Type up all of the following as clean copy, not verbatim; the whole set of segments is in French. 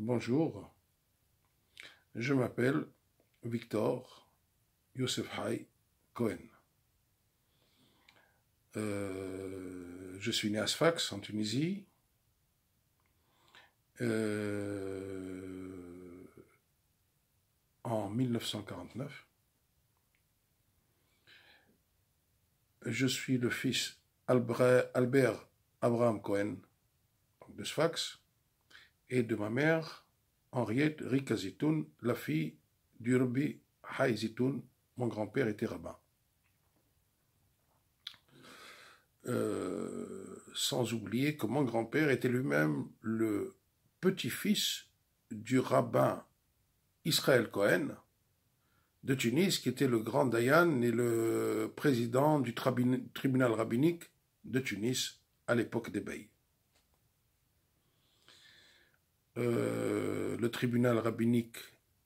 Bonjour, je m'appelle Victor Youssef Hay Cohen. Je suis né à Sfax, en Tunisie. En 1949. Je suis le fils Albert Abraham Cohen de Sfax et de ma mère Henriette Rika Zitoun, la fille d'Urbi Hay Zitoun. Mon grand-père était rabbin. Sans oublier que mon grand-père était lui-même le petit-fils du rabbin Israël Cohen de Tunis, qui était le grand Dayan et le président du tribunal rabbinique de Tunis à l'époque des Beys. Le tribunal rabbinique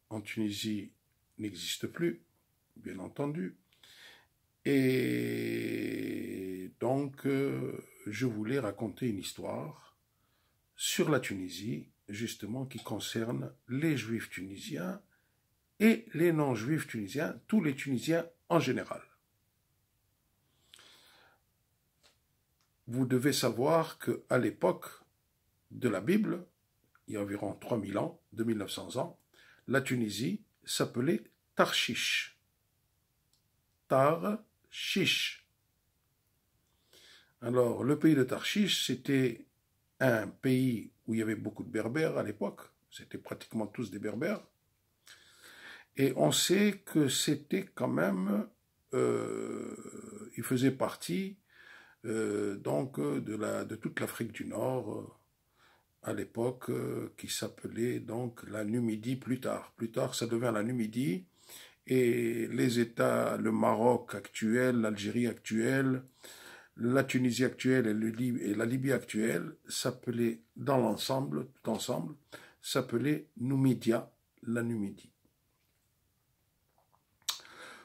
en Tunisie n'existe plus, bien entendu. Et donc, je voulais raconter une histoire sur la Tunisie, justement, qui concerne les Juifs tunisiens et les non-Juifs tunisiens, tous les Tunisiens en général. Vous devez savoir qu'à l'époque de la Bible, il y a environ 3000 ans, 2900 ans, la Tunisie s'appelait Tarshish. Tarshish. Alors, le pays de Tarshish, c'était un pays où il y avait beaucoup de Berbères à l'époque. C'était pratiquement tous des Berbères. Et on sait que c'était quand même, il faisait partie donc de toute l'Afrique du Nord à l'époque, qui s'appelait donc la Numidie plus tard. Plus tard, ça devient la Numidie, et les États, le Maroc actuel, l'Algérie actuelle, la Tunisie actuelle et la Libye actuelle s'appelaient dans l'ensemble, tout ensemble, s'appelaient Numidia, la Numidie.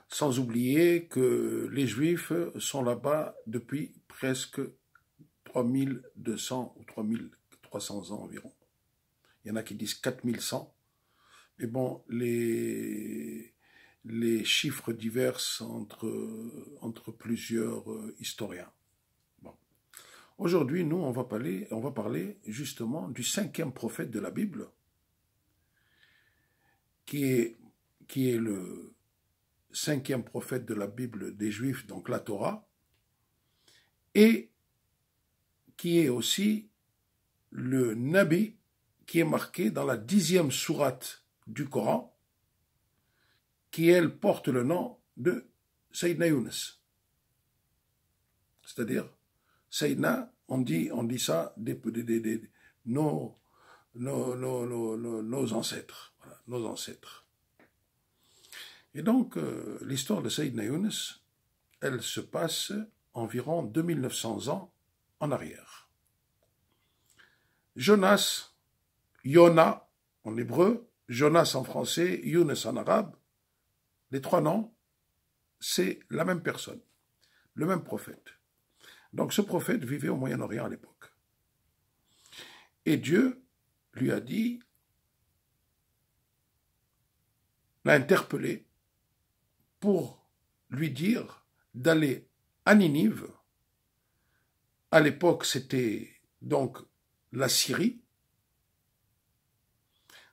Sans oublier que les Juifs sont là-bas depuis presque 3200 ou 3300 ans environ. Il y en a qui disent 4100. Mais bon, les chiffres divergent entre plusieurs historiens. Bon. Aujourd'hui, nous, on va parler justement du 5e prophète de la Bible, qui est le 5e prophète de la Bible des Juifs, donc la Torah, et qui est aussi le Nabi qui est marqué dans la 10e sourate du Coran, qui elle porte le nom de Sayyidina Younes. C'est-à-dire, Sayyidina, on dit ça nos ancêtres. Voilà, nos ancêtres. Et donc, l'histoire de Sayyidina Younes, elle se passe environ 2900 ans en arrière. Jonas, Yona en hébreu, Jonas en français, Younes en arabe, les trois noms, c'est la même personne, le même prophète. Donc ce prophète vivait au Moyen-Orient à l'époque. Et Dieu lui a dit, l'a interpellé pour lui dire d'aller à Ninive. À l'époque, c'était donc la Syrie,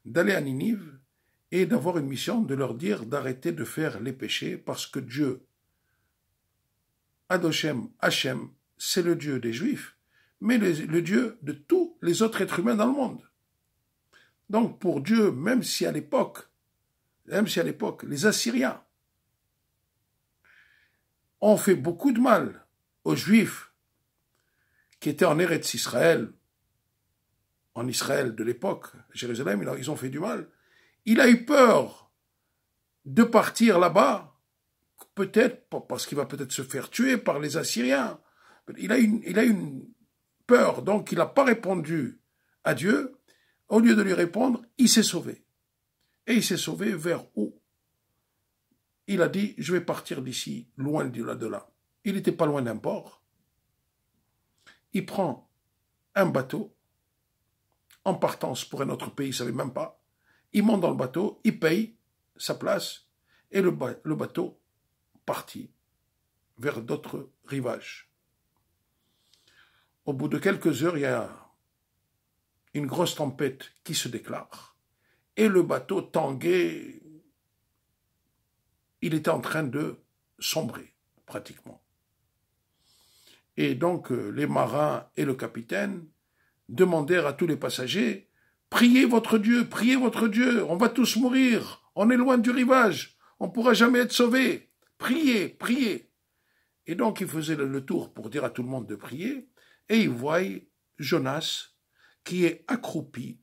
d'aller à Ninive et d'avoir une mission de leur dire d'arrêter de faire les péchés, parce que Dieu, Adoshem, Hachem, c'est le Dieu des Juifs, mais le Dieu de tous les autres êtres humains dans le monde. Donc pour Dieu, même si à l'époque, les Assyriens ont fait beaucoup de mal aux Juifs qui étaient en Eretz Israël, en Israël de l'époque, Jérusalem, ils ont fait du mal. Il a eu peur de partir là-bas, peut-être parce qu'il va peut-être se faire tuer par les Assyriens. Il a une peur, donc il n'a pas répondu à Dieu. Au lieu de lui répondre, il s'est sauvé. Et il s'est sauvé vers où? Il a dit, je vais partir d'ici, loin de là. Il n'était pas loin d'un port. Il prend un bateau, en partance pour un autre pays, il ne savait même pas. Il monte dans le bateau, il paye sa place, et le bateau partit vers d'autres rivages. Au bout de quelques heures, il y a une grosse tempête qui se déclare, et le bateau tanguait, il était en train de sombrer, pratiquement. Et donc, les marins et le capitaine demandèrent à tous les passagers, « Priez votre Dieu, on va tous mourir, on est loin du rivage, on ne pourra jamais être sauvés, priez, priez. » Et donc, ils faisaient le tour pour dire à tout le monde de prier, et ils voient Jonas qui est accroupi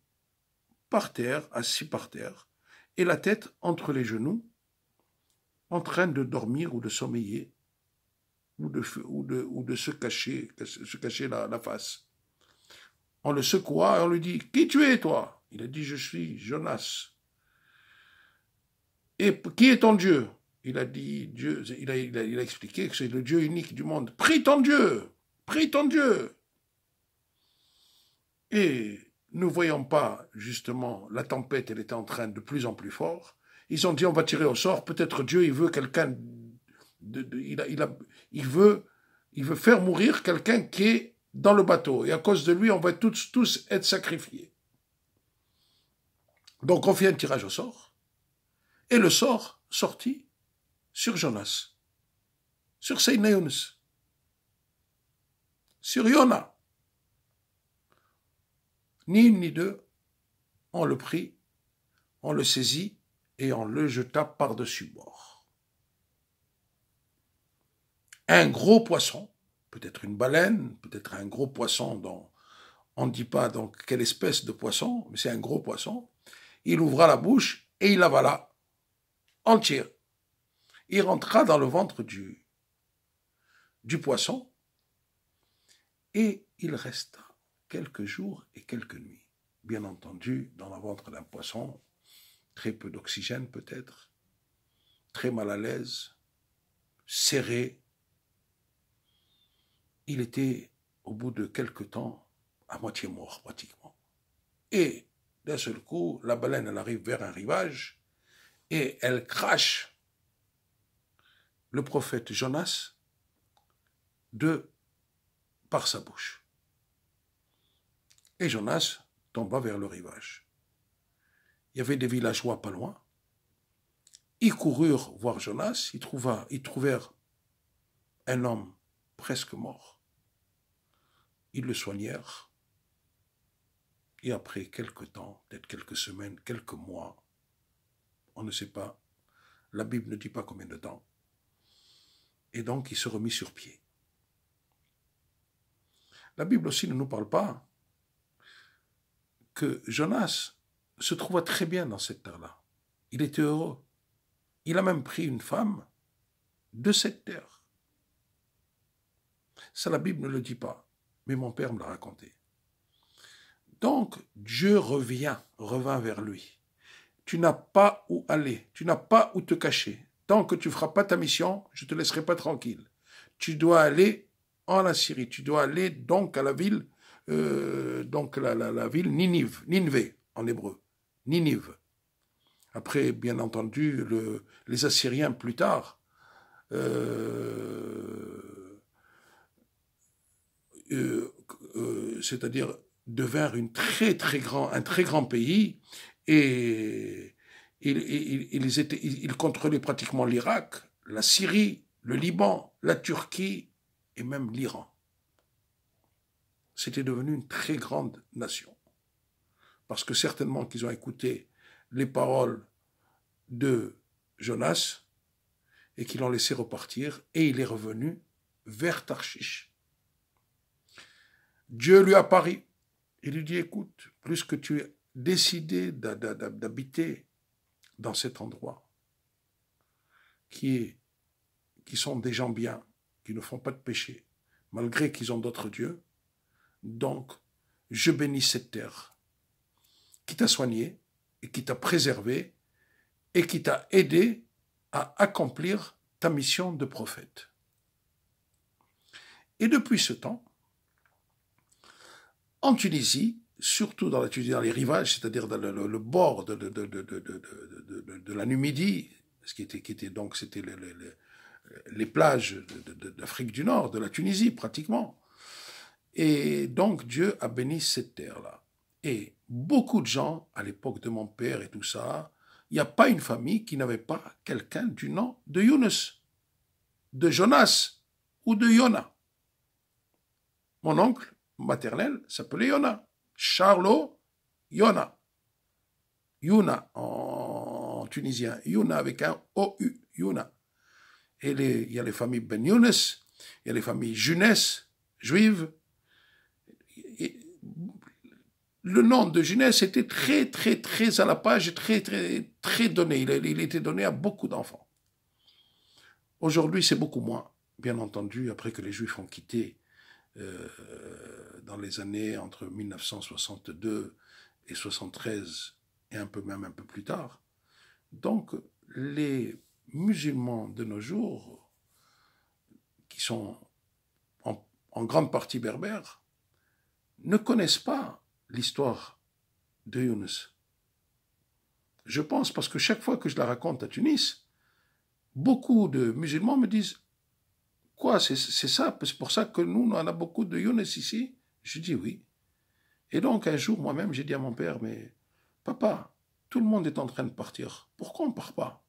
par terre, assis par terre, et la tête entre les genoux, en train de dormir ou de sommeiller, ou de se cacher la face. On le secoua et on lui dit, « Qui tu es, toi ?» Il a dit, « Je suis Jonas. » « Et qui est ton Dieu ?» Il a dit, Dieu, il a expliqué que c'est le Dieu unique du monde. « Prie ton Dieu, prie ton Dieu. » Et ne voyant pas, justement, la tempête, elle était en train de plus en plus fort. Ils ont dit, on va tirer au sort, peut-être Dieu, il veut quelqu'un, il veut faire mourir quelqu'un qui est dans le bateau. Et à cause de lui, on va tous être sacrifiés. Donc on fait un tirage au sort. Et le sort sortit sur Jonas, sur Seydina Younes, sur Yona. Ni une ni deux, on le prit, on le saisit et on le jeta par-dessus bord. Un gros poisson, peut-être une baleine, peut-être un gros poisson dont on ne dit pas donc quelle espèce de poisson, mais c'est un gros poisson, il ouvra la bouche et il avala entier. Il rentra dans le ventre du poisson et il resta quelques jours et quelques nuits. Bien entendu, dans le ventre d'un poisson, très peu d'oxygène peut-être, très mal à l'aise, serré. Il était, au bout de quelque temps, à moitié mort pratiquement. Et d'un seul coup, la baleine, elle arrive vers un rivage et elle crache le prophète Jonas par sa bouche. Et Jonas tomba vers le rivage. Il y avait des villageois pas loin. Ils coururent voir Jonas, ils trouvèrent un homme presque mort. Ils le soignèrent. Et après quelques temps, peut-être quelques semaines, quelques mois, on ne sait pas, la Bible ne dit pas combien de temps, et donc il se remit sur pied. La Bible aussi ne nous parle pas que Jonas se trouva très bien dans cette terre-là. Il était heureux. Il a même pris une femme de cette terre. Ça, la Bible ne le dit pas, mais mon père me l'a raconté. Donc, Dieu revint vers lui. Tu n'as pas où aller, tu n'as pas où te cacher. Tant que tu ne feras pas ta mission, je ne te laisserai pas tranquille. Tu dois aller en Assyrie, tu dois aller donc à la ville, la ville Ninive en hébreu, Ninive. Après, bien entendu, les Assyriens plus tard, c'est-à-dire devinrent un très grand pays et ils contrôlaient pratiquement l'Irak, la Syrie, le Liban, la Turquie et même l'Iran. C'était devenu une très grande nation. Parce que certainement qu'ils ont écouté les paroles de Jonas et qu'ils l'ont laissé repartir et il est revenu vers Tarshish. Dieu lui apparut. Il lui dit, écoute, plus que tu es décidé d'habiter dans cet endroit, qui sont des gens bien, qui ne font pas de péché, malgré qu'ils ont d'autres dieux, donc je bénis cette terre qui t'a soigné et qui t'a préservé et qui t'a aidé à accomplir ta mission de prophète. Et depuis ce temps, en Tunisie, surtout dans la Tunisie, dans les rivages, c'est-à-dire dans le bord de la Numidie, ce qui était donc c'était les plages d'Afrique du Nord, de la Tunisie pratiquement. Et donc Dieu a béni cette terre-là. Et beaucoup de gens, à l'époque de mon père et tout ça, il n'y a pas une famille qui n'avait pas quelqu'un du nom de Yunus, de Jonas ou de Yona. Mon oncle maternel s'appelait Yona. Charlot, Yona. Yuna en tunisien. Yuna avec un O-U. Yuna. Et il y a les familles Ben Younes, il y a les familles Junès, juives. Et le nom de Junès était très, très, très à la page, très, très, très donné. Il était donné à beaucoup d'enfants. Aujourd'hui, c'est beaucoup moins, bien entendu, après que les Juifs ont quitté dans les années entre 1962 et 73, et un peu plus tard. Donc, les musulmans de nos jours, qui sont en grande partie berbères, ne connaissent pas l'histoire de Yunus. Je pense parce que chaque fois que je la raconte à Tunis, beaucoup de musulmans me disent « Quoi, c'est ça? C'est pour ça que nous, on a beaucoup de Yunus ici ?» Je dis « Oui. » Et donc un jour, moi-même, j'ai dit à mon père « Mais papa, tout le monde est en train de partir. Pourquoi on ne part pas ?»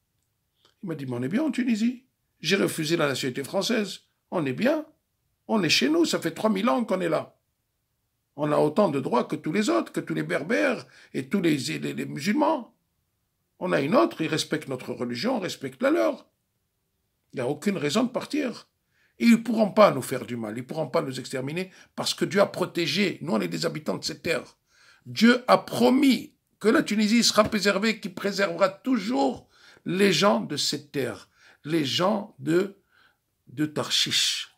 Il m'a dit « Mais on est bien en Tunisie. J'ai refusé la nationalité française. On est bien. On est chez nous. Ça fait 3000 ans qu'on est là. On a autant de droits que tous les autres, que tous les berbères et tous les musulmans. On a une autre, ils respectent notre religion, on respecte la leur. Il n'y a aucune raison de partir. Et ils ne pourront pas nous faire du mal, ils ne pourront pas nous exterminer parce que Dieu a protégé. Nous, on est des habitants de cette terre. Dieu a promis que la Tunisie sera préservée, qu'il préservera toujours les gens de cette terre, les gens de Tarshish.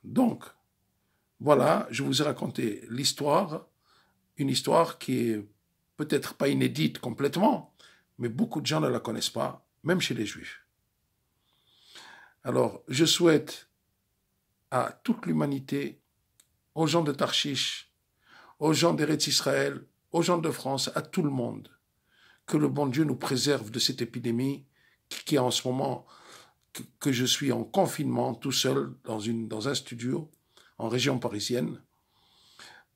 Donc, voilà, je vous ai raconté l'histoire, une histoire qui est peut-être pas inédite complètement, mais beaucoup de gens ne la connaissent pas, même chez les Juifs. Alors, je souhaite à toute l'humanité, aux gens de Tarshish, aux gens d'Eretz Israël, aux gens de France, à tout le monde, que le bon Dieu nous préserve de cette épidémie qui est en ce moment, que je suis en confinement tout seul dans un studio en région parisienne,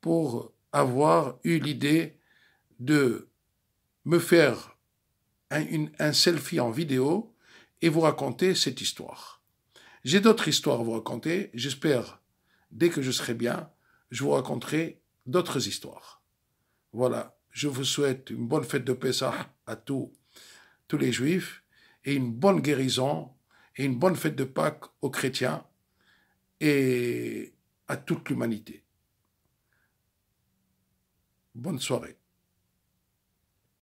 pour avoir eu l'idée de me faire un selfie en vidéo et vous raconter cette histoire. J'ai d'autres histoires à vous raconter. J'espère, dès que je serai bien, je vous raconterai d'autres histoires. Voilà, je vous souhaite une bonne fête de Pessah à tous les Juifs et une bonne guérison et une bonne fête de Pâques aux chrétiens et à toute l'humanité. Bonne soirée.